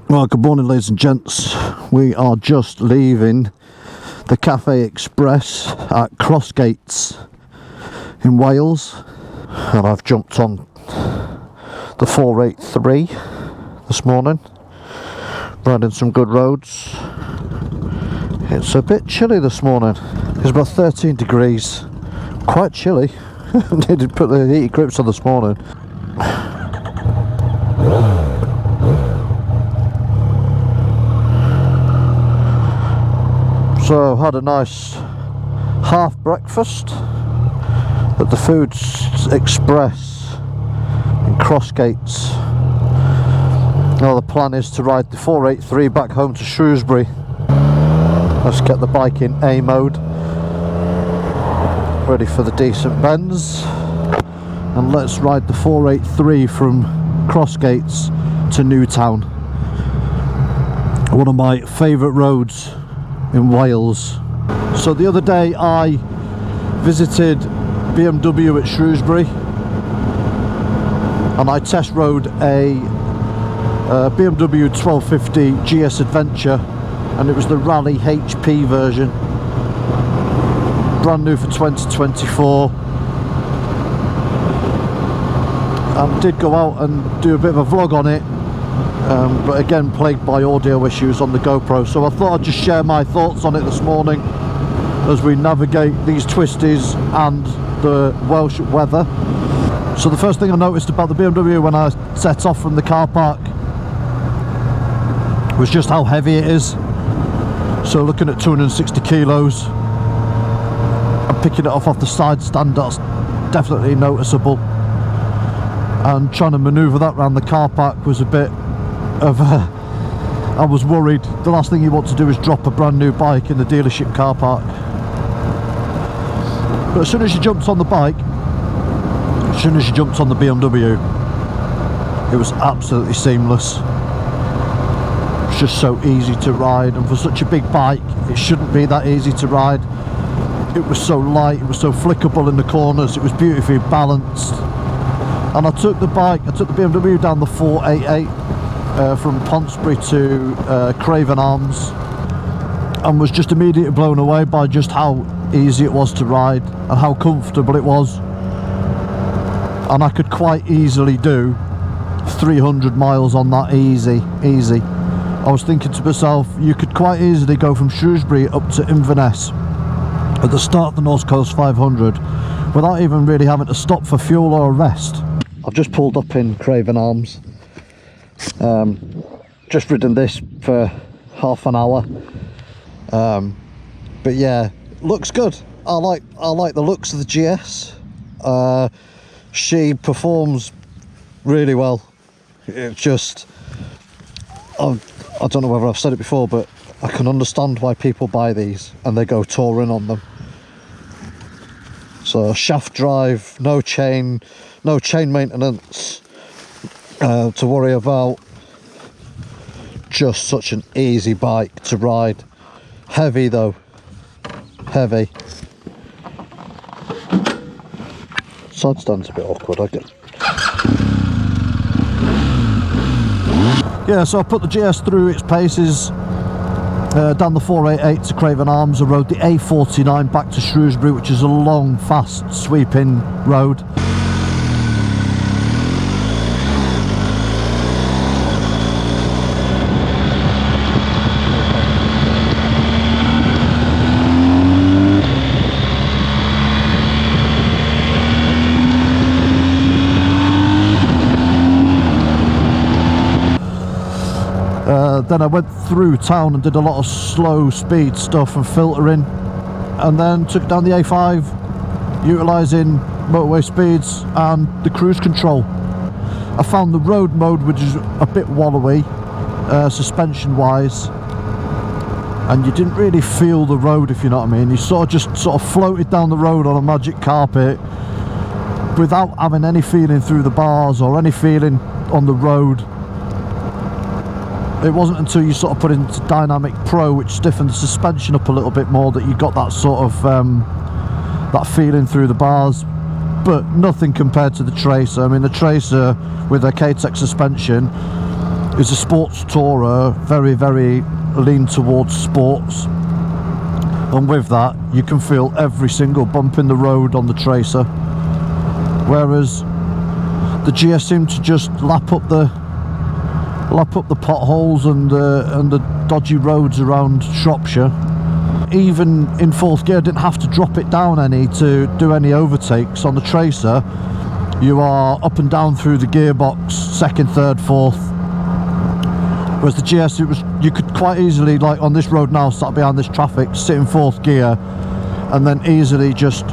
Well, good morning ladies and gents. We are just leaving the Cafe Express at Crossgates in Wales, and I've jumped on the 483 this morning, riding some good roads. It's a bit chilly this morning. It's about 13 degrees, quite chilly. Needed to put the heated grips on this morning. So had a nice half breakfast at the Food Express in Crossgates. Now the plan is to ride the 483 back home to Shrewsbury. Let's get the bike in A mode, ready for the decent bends, and let's ride the 483 from Crossgates to Newtown, one of my favourite roads in Wales. So the other day I visited BMW at Shrewsbury and I test rode a BMW 1250 GS Adventure, and it was the Rally HP version, brand new for 2024. And did go out and do a bit of a vlog on it, but again plagued by audio issues on the GoPro, so I thought I'd just share my thoughts on it this morning as we navigate these twisties and the Welsh weather. So the first thing I noticed about the BMW when I set off from the car park was just how heavy it is. So looking at 260 kilos and picking it off the side stand, that's definitely noticeable, and trying to manoeuvre that around the car park was a bit of a, I was worried. The last thing you want to do is drop a brand new bike in the dealership car park. But as soon as you jumped on the bike, as soon as you jumped on the BMW, it was absolutely seamless. It's just so easy to ride, and for such a big bike it shouldn't be that easy to ride. It was so light, it was so flickable in the corners, it was beautifully balanced. And I took the BMW down the 488 from Ponsbury to Craven Arms, and was just immediately blown away by just how easy it was to ride and how comfortable it was. And I could quite easily do 300 miles on that, easy. I was thinking to myself, you could quite easily go from Shrewsbury up to Inverness at the start of the North Coast 500 without even really having to stop for fuel or a rest. I've just pulled up in Craven Arms, just ridden this for half an hour, but yeah, looks good. I like the looks of the GS. She performs really well. It just, I don't know whether I've said it before, but I can understand why people buy these and they go touring on them. So shaft drive, no chain maintenance to worry about. Just such an easy bike to ride. Heavy though, heavy. Side stand's a bit awkward, I get. Yeah, so I put the GS through its paces, down the 488 to Craven Arms. I rode the A49 back to Shrewsbury, which is a long, fast, sweeping road. Then I went through town and did a lot of slow speed stuff and filtering, and then took down the A5, utilising motorway speeds and the cruise control. I found the road mode, which is a bit wallowy suspension wise, and you didn't really feel the road, if you know what I mean. You sort of floated down the road on a magic carpet without having any feeling through the bars or any feeling on the road. It wasn't until you sort of put into Dynamic Pro, which stiffened the suspension up a little bit more, that you got that sort of that feeling through the bars. but nothing compared to the Tracer. I mean, the Tracer with a K-Tech suspension is a sports tourer, very, very lean towards sports, and with that you can feel every single bump in the road on the Tracer, whereas the GS seemed to just lap up the potholes and the dodgy roads around Shropshire. Even in fourth gear, I didn't have to drop it down any to do any overtakes. On the Tracer, you are up and down through the gearbox, second, third, fourth. Whereas the GS, you could quite easily, like on this road now, sat behind this traffic, sit in fourth gear, and then easily just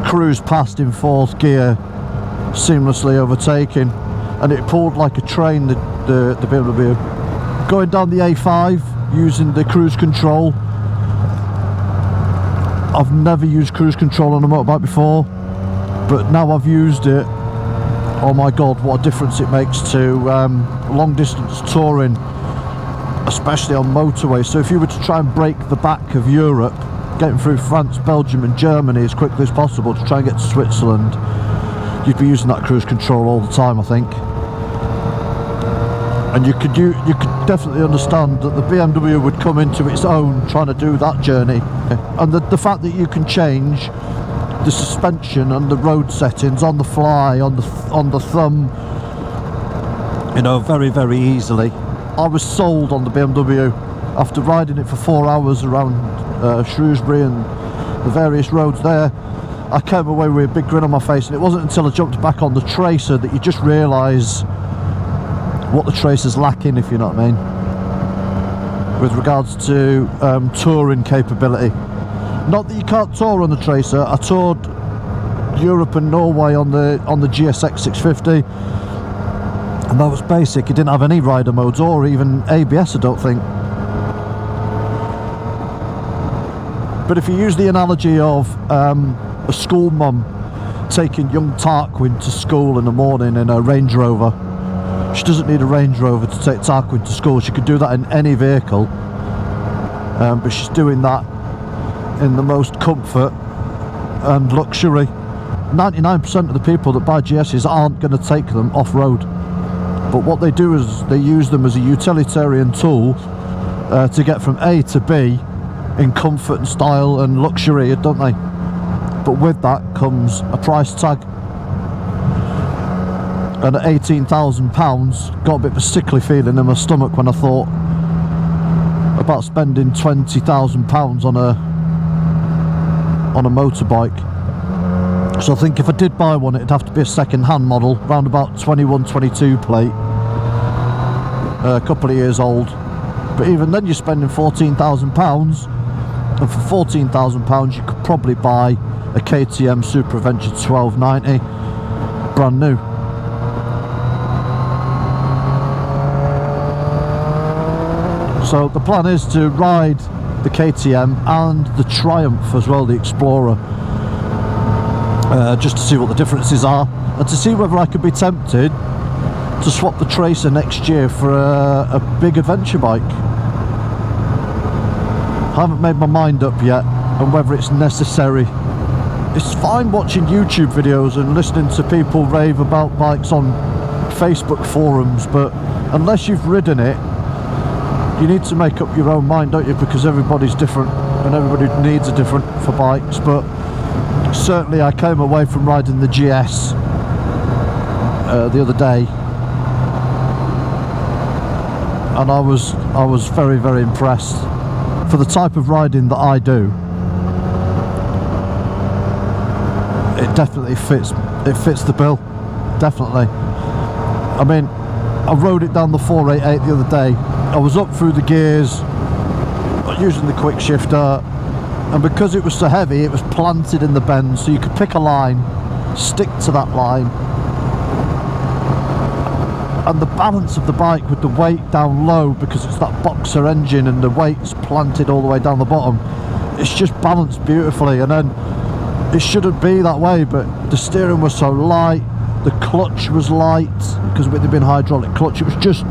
cruise past in fourth gear, seamlessly overtaking. And it pulled like a train, the BMW. Going down the A5 using the cruise control. I've never used cruise control on a motorbike before, but now I've used it, oh my god, what a difference it makes to long distance touring, especially on motorways. So if you were to try and break the back of Europe, getting through France, Belgium and Germany as quickly as possible to try and get to Switzerland, you'd be using that cruise control all the time, I think. And you could definitely understand that the BMW would come into its own trying to do that journey. And the fact that you can change the suspension and the road settings on the fly, on the thumb, you know, very, very easily. I was sold on the BMW after riding it for 4 hours around Shrewsbury and the various roads there. I came away with a big grin on my face, and it wasn't until I jumped back on the Tracer that you just realise what the Tracer's lacking, if you know what I mean, with regards to touring capability. Not that you can't tour on the Tracer. I toured Europe and Norway on the GSX 650, and that was basic. It didn't have any rider modes or even ABS, I don't think. But if you use the analogy of a school mum taking young Tarquin to school in the morning in a Range Rover, she doesn't need a Range Rover to take Tarquin to school. She could do that in any vehicle, but she's doing that in the most comfort and luxury. 99% of the people that buy GSs aren't going to take them off-road, but what they do is they use them as a utilitarian tool to get from A to B in comfort and style and luxury, don't they? But with that comes a price tag. And at £18,000, got a bit of a sickly feeling in my stomach when I thought about spending £20,000 on a motorbike. So I think if I did buy one, it'd have to be a second-hand model, round about 21, 22 plate, a couple of years old. But even then, you're spending £14,000, and for £14,000, you could probably buy a KTM Super Adventure 1290, brand new. So the plan is to ride the KTM and the Triumph as well, the Explorer, just to see what the differences are, and to see whether I could be tempted to swap the Tracer next year for a big adventure bike. I haven't made my mind up yet on whether it's necessary. It's fine watching YouTube videos and listening to people rave about bikes on Facebook forums, but unless you've ridden it, you need to make up your own mind, don't you? Because everybody's different and everybody needs are different for bikes. But certainly I came away from riding the GS the other day, and I was very, very impressed. For the type of riding that I do, it definitely fits the bill, definitely. I mean, I rode it down the 488 the other day. I was up through the gears using the quick shifter, and because it was so heavy, it was planted in the bend, so you could pick a line, stick to that line, and the balance of the bike with the weight down low, because it's that boxer engine and the weight's planted all the way down the bottom, it's just balanced beautifully. And then it shouldn't be that way, but the steering was so light, the clutch was light, because with it being hydraulic clutch, it was just,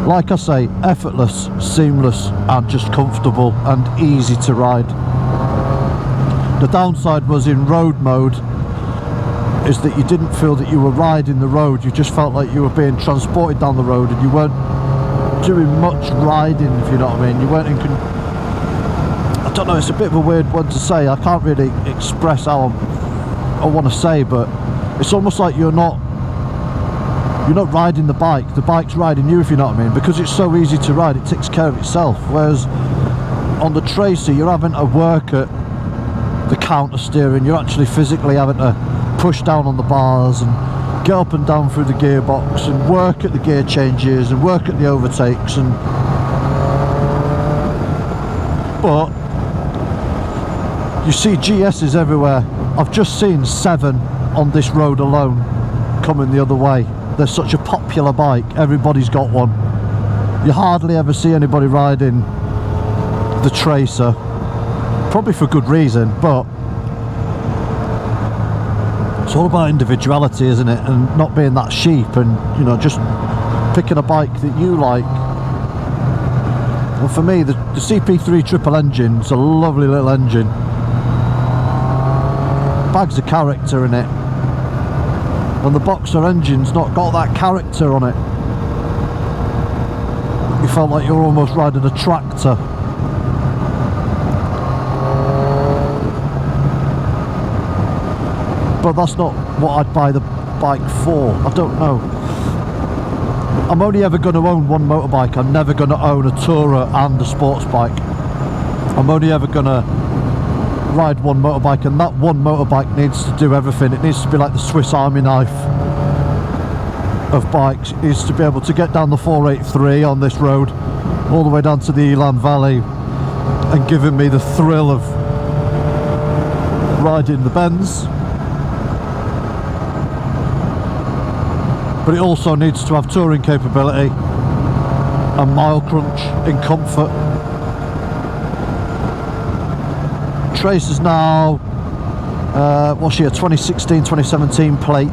like I say, effortless, seamless, and just comfortable and easy to ride. The downside was in road mode, is that you didn't feel that you were riding the road. You just felt like you were being transported down the road, and you weren't doing much riding, if you know what I mean. You weren't in I don't know, it's a bit of a weird one to say. I can't really express how I want to say, but it's almost like you're not riding the bike's riding you, if you know what I mean, because it's so easy to ride. It takes care of itself, whereas on the Tracer you're having to work at the counter steering. You're actually physically having to push down on the bars and get up and down through the gearbox and work at the gear changes and work at the overtakes. And but you see GS's everywhere. I've just seen 7 on this road alone coming the other way. They're such a popular bike, everybody's got one. You hardly ever see anybody riding the Tracer, probably for good reason, but it's all about individuality, isn't it? And not being that sheep, and you know, just picking a bike that you like. Well, for me, the CP3 triple engine is a lovely little engine. Bags of character in it. And the Boxer engine's not got that character on it. You felt like you were almost riding a tractor. But that's not what I'd buy the bike for. I don't know. I'm only ever going to own one motorbike. I'm never going to own a tourer and a sports bike. I'm only ever going to ride one motorbike, and that one motorbike needs to do everything. It needs to be like the Swiss Army knife of bikes. It needs to be able to get down the 483 on this road all the way down to the Elan Valley and giving me the thrill of riding the Benz. But it also needs to have touring capability and mile crunch in comfort. Tracer's now, what's she, a 2016, 2017 plate,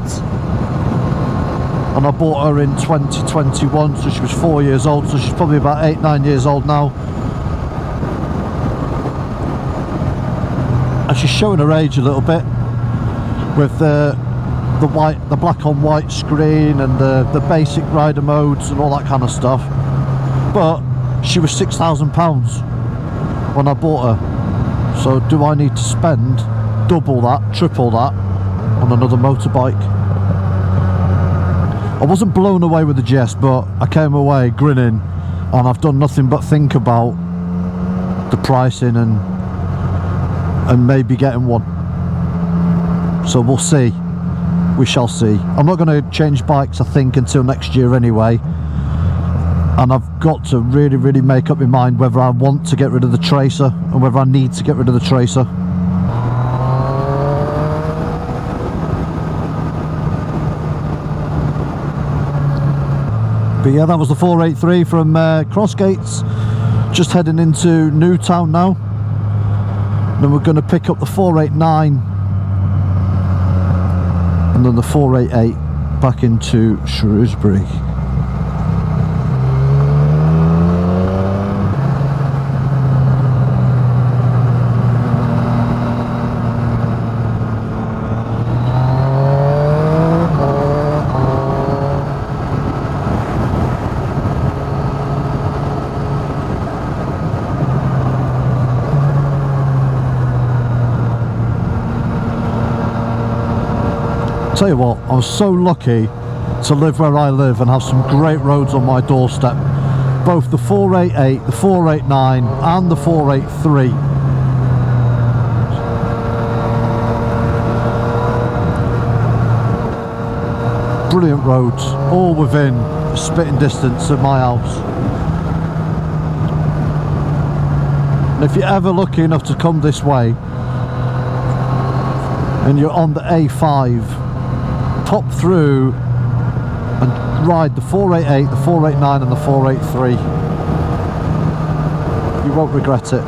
and I bought her in 2021, so she was 4 years old, so she's probably about 8-9 years old now. And she's showing her age a little bit with the black on white screen and the basic rider modes and all that kind of stuff. But she was £6,000 when I bought her. So do I need to spend double that, triple that on another motorbike? I wasn't blown away with the GS, but I came away grinning, and I've done nothing but think about the pricing and maybe getting one. So we'll see. We shall see. I'm not going to change bikes, I think, until next year anyway. And I've got to really, really make up my mind whether I want to get rid of the Tracer and whether I need to get rid of the Tracer. But yeah, that was the 483 from Crossgates. Just heading into Newtown now. Then we're going to pick up the 489 and then the 488 back into Shrewsbury. Tell you what, I was so lucky to live where I live and have some great roads on my doorstep. Both the 488, the 489 and the 483. Brilliant roads, all within spitting distance of my house. And if you're ever lucky enough to come this way and you're on the A5, pop through and ride the 488, the 489 and the 483. You won't regret it.